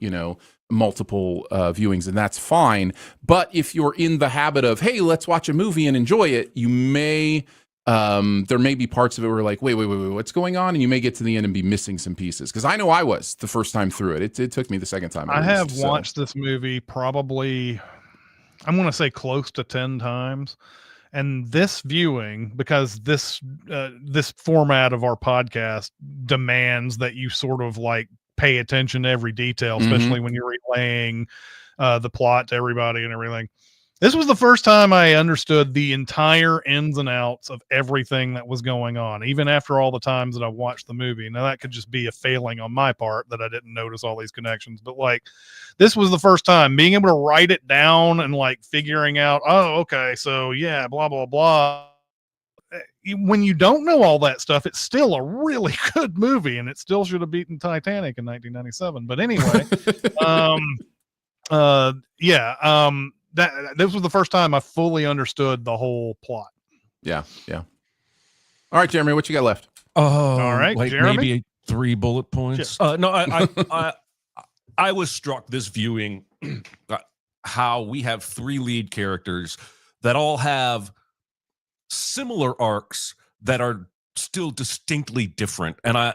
multiple viewings, and that's fine. But if you're in the habit of, hey, let's watch a movie and enjoy it, you may there may be parts of it where you're like, wait, what's going on? And you may get to the end and be missing some pieces. Because I know I was the first time through it. It took me the second time. I have watched this movie probably, I'm going to say close to 10 times. And this viewing, because this format of our podcast demands that you sort of like pay attention to every detail, especially when you're relaying the plot to everybody and everything. This was the first time I understood the entire ins and outs of everything that was going on, even after all the times that I've watched the movie. Now, that could just be a failing on my part that I didn't notice all these connections. But, like, this was the first time being able to write it down and, like, figuring out, oh, okay, so, yeah, blah, blah, blah. When you don't know all that stuff, it's still a really good movie, and it still should have beaten Titanic in 1997. But anyway, this was the first time I fully understood the whole plot. Yeah. All right, Jeremy, what you got left? All right, like Jeremy? maybe 3 bullet points. No, I was struck this viewing how we have 3 lead characters that all have similar arcs that are still distinctly different, and I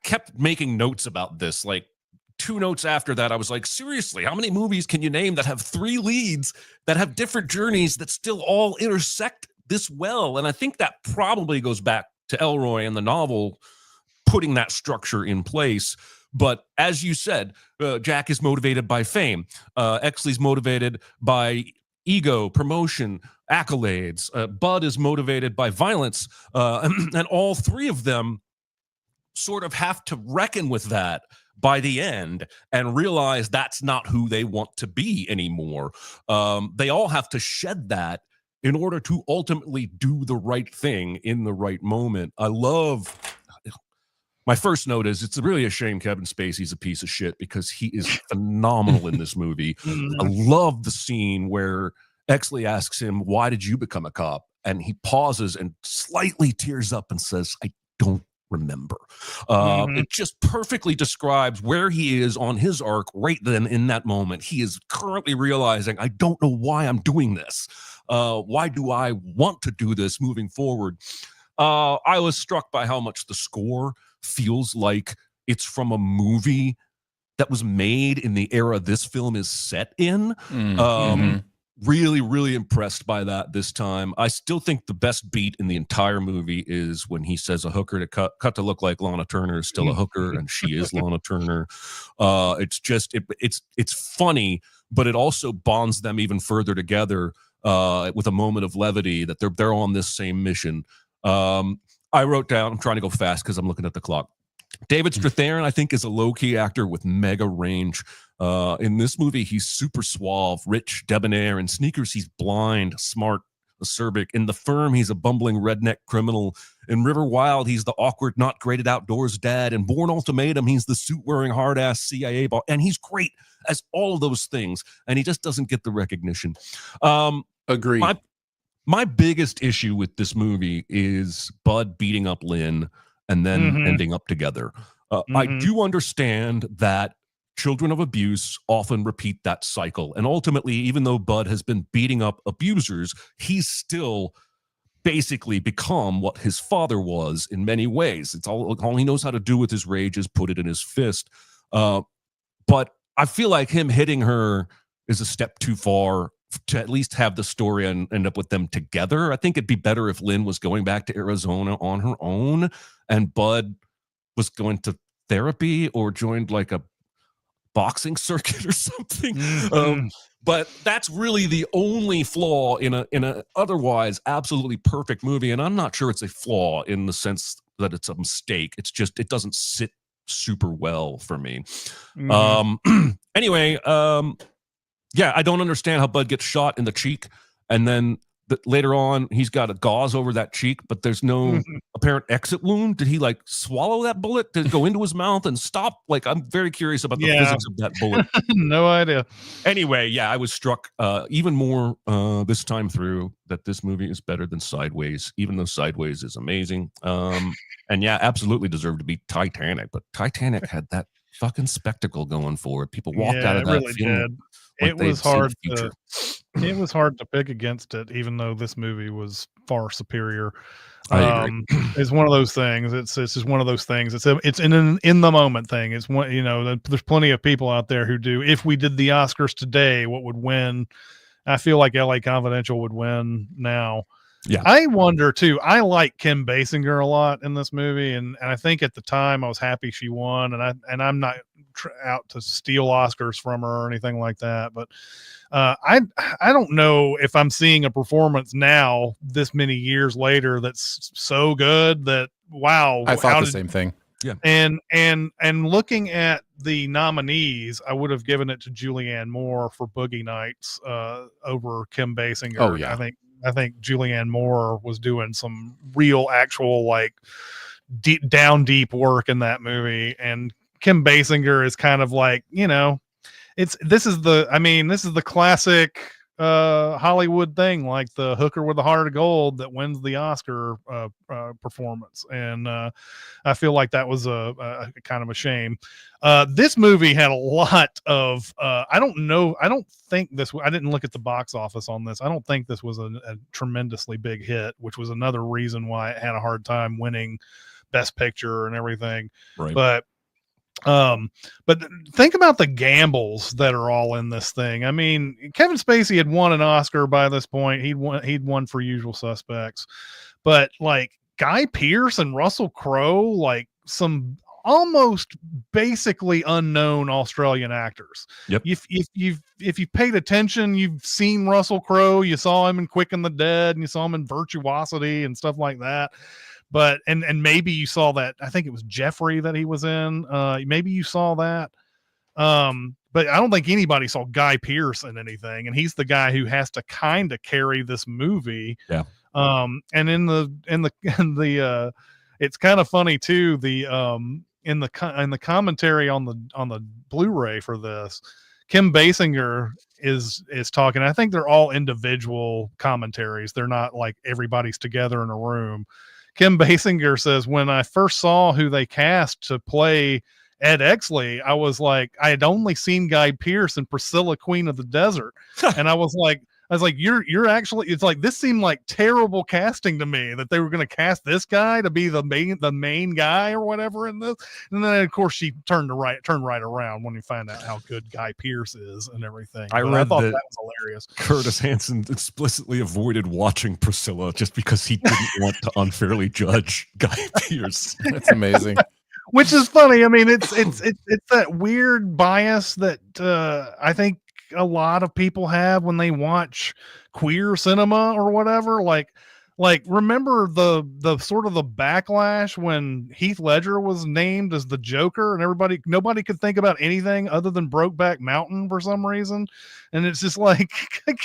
kept making notes about this. Like 2 notes after that, I was like, seriously, how many movies can you name that have 3 leads that have different journeys that still all intersect this well? And I think that probably goes back to Elroy and the novel putting that structure in place. But as you said, Jack is motivated by fame. Exley's motivated by ego, promotion, accolades. Bud is motivated by violence, and all three of them sort of have to reckon with that by the end and realize that's not who they want to be anymore. They all have to shed that in order to ultimately do the right thing in the right moment. I love my first note is it's really a shame Kevin Spacey's a piece of shit because he is phenomenal in this movie. I love the scene where Exley asks him, "Why did you become a cop?" And he pauses and slightly tears up and says, "I don't remember." It just perfectly describes where he is on his arc right then in that moment. He is currently realizing, I don't know why I'm doing this. Why do I want to do this moving forward? I was struck by how much the score feels like it's from a movie that was made in the era this film is set in. Really, really impressed by that this time. I still think the best beat in the entire movie is when he says a hooker to cut to look like Lana Turner is still a hooker, and she is Lana Turner. It's just it's funny, but it also bonds them even further together with a moment of levity that they're on this same mission. I wrote down, I'm trying to go fast because I'm looking at the clock. David Strathairn, I think, is a low-key actor with mega range. In this movie, he's super suave, rich, debonair. In Sneakers, he's blind, smart, acerbic. In The Firm, he's a bumbling redneck criminal. In River Wild, he's the awkward, not great at outdoors dad. In Born Ultimatum, he's the suit-wearing, hard-ass CIA boss. And he's great as all of those things. And he just doesn't get the recognition. Agree. My biggest issue with this movie is Bud beating up Lynn and then ending up together. I do understand that children of abuse often repeat that cycle. And ultimately, even though Bud has been beating up abusers, he's still basically become what his father was in many ways. It's all he knows how to do with his rage is put it in his fist. But I feel like him hitting her is a step too far to at least have the story and end up with them together. I think it'd be better if Lynn was going back to Arizona on her own and Bud was going to therapy or joined like a boxing circuit or something. But that's really the only flaw in a otherwise absolutely perfect movie. And I'm not sure it's a flaw in the sense that it's a mistake. It's just, it doesn't sit super well for me. Anyway, yeah, I don't understand how Bud gets shot in the cheek and then later on he's got a gauze over that cheek, but there's no apparent exit wound. Did he like swallow that bullet? Did it go into his mouth and stop? Like, I'm very curious about the physics of that bullet. No idea. Anyway, yeah, I was struck even more this time through that this movie is better than Sideways, even though Sideways is amazing. And yeah, absolutely deserved to be Titanic, but Titanic had that fucking spectacle going for it. People walked out of that really feeling did. like It was hard future. it was hard to pick against it, even though this movie was far superior. I agree. It's one of those things. It's just one of those things. It's in the moment thing. It's one, you know, there's plenty of people out there who do. If we did the Oscars today, what would win? I feel like LA Confidential would win now. Yeah. I wonder too. I like Kim Basinger a lot in this movie, and I think at the time I was happy she won. And I'm not out to steal Oscars from her or anything like that, but I don't know if I'm seeing a performance now, this many years later, that's so good that wow. I thought the same thing. Yeah. And looking at the nominees, I would have given it to Julianne Moore for Boogie Nights over Kim Basinger. Oh yeah. I think Julianne Moore was doing some real, actual, like deep work in that movie, and Kim Basinger is kind of like, you know, this is the classic Hollywood thing, like the hooker with a heart of gold that wins the Oscar performance, and I feel like that was a kind of a shame. This movie had a lot of I didn't look at the box office on this. I don't think this was a tremendously big hit, which was another reason why it had a hard time winning Best Picture and everything. Right. But think about the gambles that are all in this thing. I mean, Kevin Spacey had won an Oscar by this point. He'd won for Usual Suspects, but like Guy Pearce and Russell Crowe, like some almost basically unknown Australian actors. Yep. If you've paid attention, you've seen Russell Crowe, you saw him in Quick and the Dead, and you saw him in Virtuosity and stuff like that. But and maybe you saw that, I think it was Jeffrey that he was in. Maybe you saw that. But I don't think anybody saw Guy Pearce in anything, and he's the guy who has to kind of carry this movie. Yeah. And in the it's kind of funny too. In the commentary on the Blu-ray for this, Kim Basinger is talking. I think they're all individual commentaries. They're not like everybody's together in a room. Kim Basinger says, when I first saw who they cast to play Ed Exley, I was like, I had only seen Guy Pearce and Priscilla, Queen of the Desert. And I was like, you're actually, it's like, this seemed like terrible casting to me that they were going to cast this guy to be the main guy or whatever in this. And then of course she turned right around when you find out how good Guy Pearce is and everything. I thought that was hilarious. Curtis Hanson explicitly avoided watching Priscilla just because he didn't want to unfairly judge Guy Pearce. That's amazing. Which is funny. I mean, it's that weird bias that I think a lot of people have when they watch queer cinema or whatever. Like remember the sort of the backlash when Heath Ledger was named as the Joker, and nobody could think about anything other than Brokeback Mountain for some reason. And it's just like,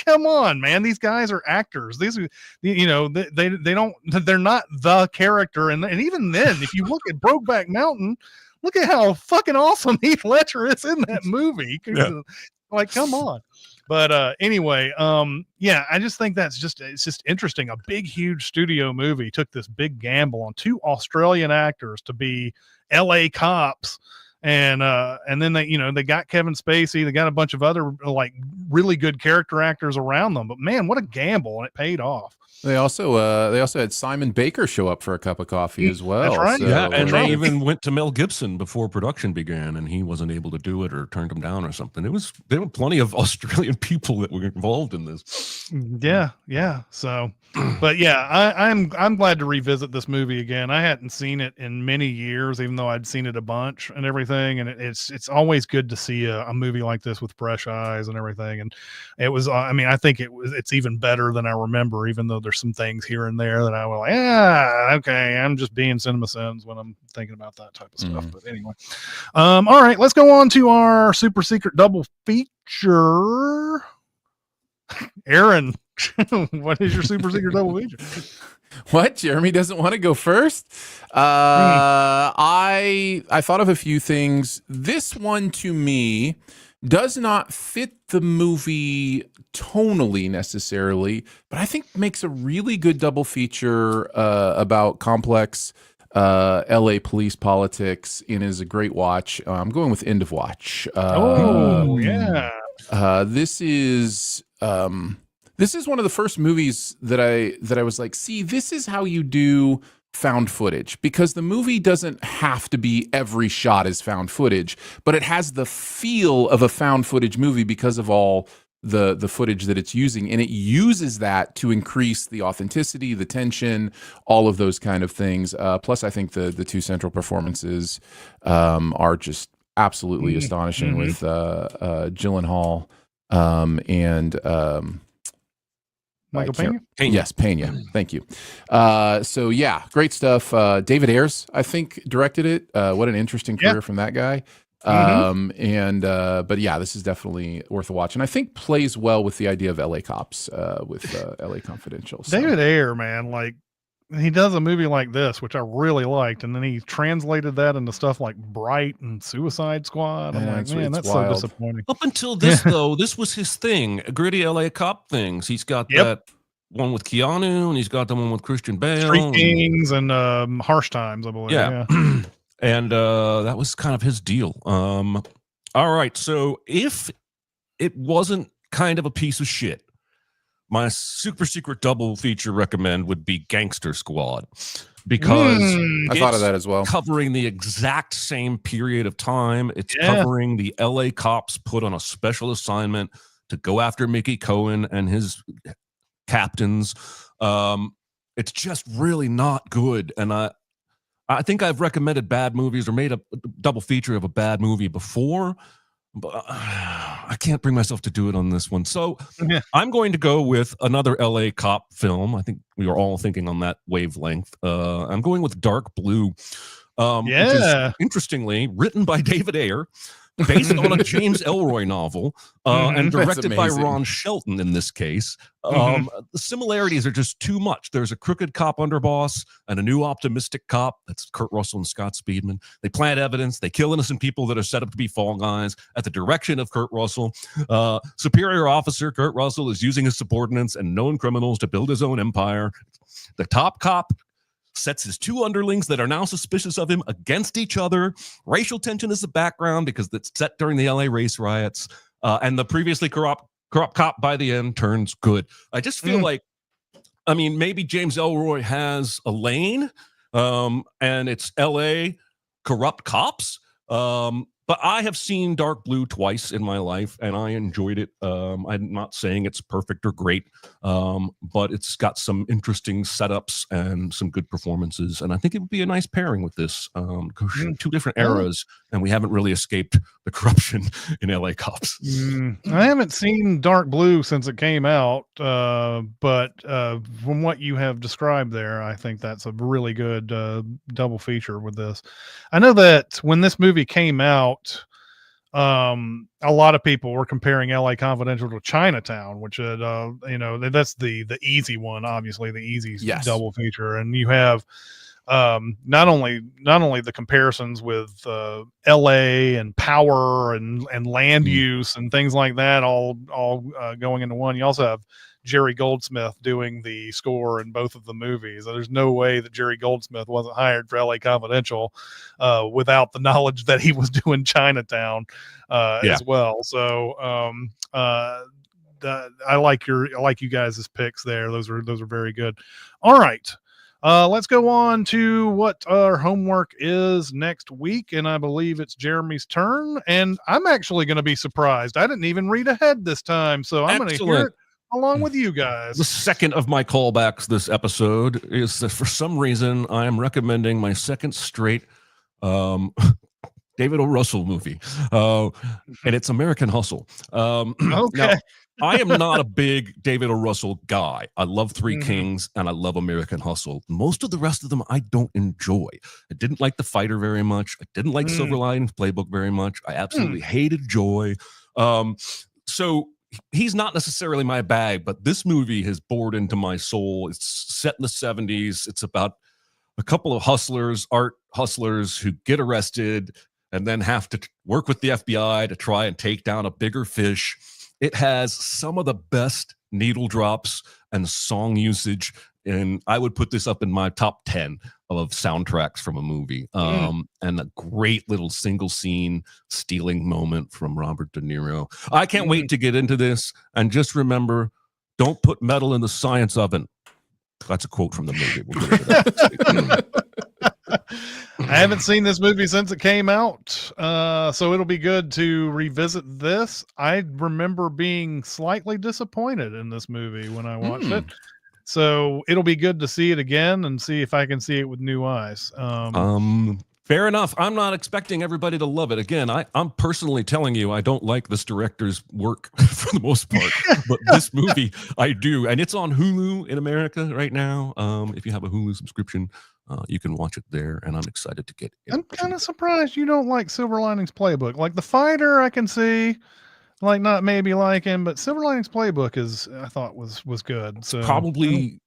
come on, man, these guys are actors. These are, they're not the character. And even then, if you look at Brokeback Mountain, look at how fucking awesome Heath Ledger is in that movie. Yeah. Like, come on. But anyway, yeah, I just think it's just interesting. A big, huge studio movie took this big gamble on two Australian actors to be LA cops. And then they got Kevin Spacey, they got a bunch of other like really good character actors around them. But man, what a gamble, and it paid off. They also had Simon Baker show up for a cup of coffee as well. That's right. So, Yeah, and they even went to Mel Gibson before production began, and he wasn't able to do it or turned him down or something. There were plenty of Australian people that were involved in this. Yeah. So, but yeah, I'm glad to revisit this movie again. I hadn't seen it in many years, even though I'd seen it a bunch and everything. And it's always good to see a movie like this with fresh eyes and everything. And it was, I think it's even better than I remember, even though there's some things here and there that I was like, okay, I'm just being CinemaSins when I'm thinking about that type of stuff. But anyway, all right, let's go on to our super secret double feature. Aaron, what is your super secret double feature? What? Jeremy doesn't want to go first? I thought of a few things. This one to me does not fit the movie tonally necessarily, but I think makes a really good double feature about complex LA police politics and is a great watch. I'm going with End of Watch. Yeah. This is one of the first movies that I was like, see, this is how you do found footage, because the movie doesn't have to be every shot is found footage, but it has the feel of a found footage movie because of all the footage that it's using, and it uses that to increase the authenticity, the tension, all of those kind of things. Plus, I think the two central performances are just absolutely astonishing with Gyllenhaal and Michael Pena? Yes, Pena. Thank you. So yeah, great stuff. David Ayers, I think, directed it. What an interesting career from that guy. But yeah, this is definitely worth a watch, and I think plays well with the idea of LA cops with LA Confidential. So. David Ayer, man, like he does a movie like this, which I really liked, and then he translated that into stuff like Bright and Suicide Squad. I'm like, man, that's wild. So disappointing. Up until this, though, this was his thing, gritty LA cop things. He's got that one with Keanu, and he's got the one with Christian Bale. Street Kings and Harsh Times, I believe. Yeah. And that was kind of his deal. All right, so if it wasn't kind of a piece of shit, my super secret double feature recommend would be Gangster Squad, because I thought of that as well. Covering the exact same period of time. It's covering the LA cops put on a special assignment to go after Mickey Cohen and his captains. It's just really not good, and I think I've recommended bad movies or made a double feature of a bad movie before, but I can't bring myself to do it on this one. So Yeah. I'm going to go with another LA cop film. I think we are all thinking on that wavelength. I'm going with Dark Blue, which is Yeah. interestingly written by David Ayer, based on a James Ellroy novel, and That's directed by amazing. Ron Shelton in this case. Mhm. The similarities are just too much. There's a crooked cop underboss and a new optimistic cop. That's Kurt Russell and Scott Speedman. They plant evidence. They kill innocent people that are set up to be fall guys at the direction of Kurt Russell. Superior officer Kurt Russell is using his subordinates and known criminals to build his own empire. The top cop sets his two underlings that are now suspicious of him against each other. Racial tension is the background because it's set during the LA race riots. And the previously corrupt cop by the end turns good. I just feel like, I mean, maybe James Ellroy has a lane, and it's LA corrupt cops. But I have seen Dark Blue twice in my life, and I enjoyed it. I'm not saying it's perfect or great, but it's got some interesting setups and some good performances. And I think it would be a nice pairing with this. Two different eras, and we haven't really escaped the corruption in LA cops. I haven't seen Dark Blue since it came out, but from what you have described there, I think that's a really good double feature with this. I know that when this movie came out, a lot of people were comparing LA Confidential to Chinatown, which that's the easy one, obviously the easy Yes. double feature, and you have not only the comparisons with LA and power and land use and things like that all going into one. You also have Jerry Goldsmith doing the score in both of the movies. There's no way that Jerry Goldsmith wasn't hired for LA Confidential without the knowledge that he was doing Chinatown as well. So I like you guys' picks there. Those are very good. All right. Let's go on to what our homework is next week, and I believe it's Jeremy's turn. And I'm actually going to be surprised. I didn't even read ahead this time, so I'm going to hear it along with you guys. The second of my callbacks this episode is that for some reason I am recommending my second straight David O. Russell movie, and it's American Hustle. Okay. Now, I am not a big David O. Russell guy. I love Three Kings and I love American Hustle. Most of the rest of them I don't enjoy. I didn't like The Fighter very much. I didn't like Silver Linings Playbook very much. I absolutely hated Joy. So he's not necessarily my bag, but this movie has bored into my soul. It's set in the 70s. It's about a couple of art hustlers who get arrested and then have to work with the FBI to try and take down a bigger fish. It has some of the best needle drops and song usage, and I would put this up in my top 10 of soundtracks from a movie. And a great little single scene stealing moment from Robert De Niro. I can't wait to get into this. And just remember, don't put metal in the science oven. That's a quote from the movie. We'll get into that. I haven't seen this movie since it came out, so it'll be good to revisit this. I remember being slightly disappointed in this movie when I watched it, so it'll be good to see it again and see if I can see it with new eyes. Fair enough. I'm not expecting everybody to love it. Again, I'm personally telling you I don't like this director's work for the most part, but this movie I do, and it's on Hulu in America right now. If you have a Hulu subscription, you can watch it there, and I'm excited to get it. I'm kind of surprised you don't like Silver Linings Playbook. Like The Fighter, I can see, like not maybe like him, but Silver Linings Playbook I thought was good. So Probably,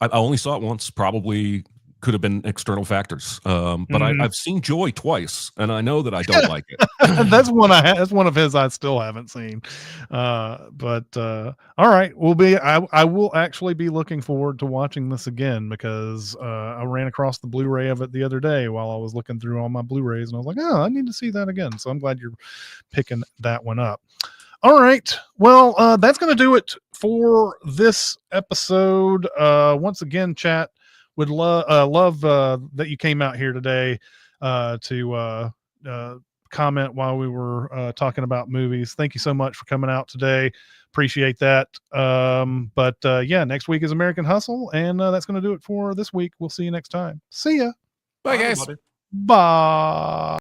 I only saw it once. Probably could have been external factors. But I've seen Joy twice, and I know that I don't like it. That's one of his I still haven't seen. But all right, I will actually be looking forward to watching this again because I ran across the Blu-ray of it the other day while I was looking through all my Blu-rays, and I was like, oh, I need to see that again. So I'm glad you're picking that one up. All right. Well, that's going to do it for this episode. Once again, chat, would love that you came out here today to comment while we were talking about movies. Thank you so much for coming out today. Appreciate that. But yeah, next week is American Hustle, and that's going to do it for this week. We'll see you next time. See ya. Bye, guys. everybody. Bye.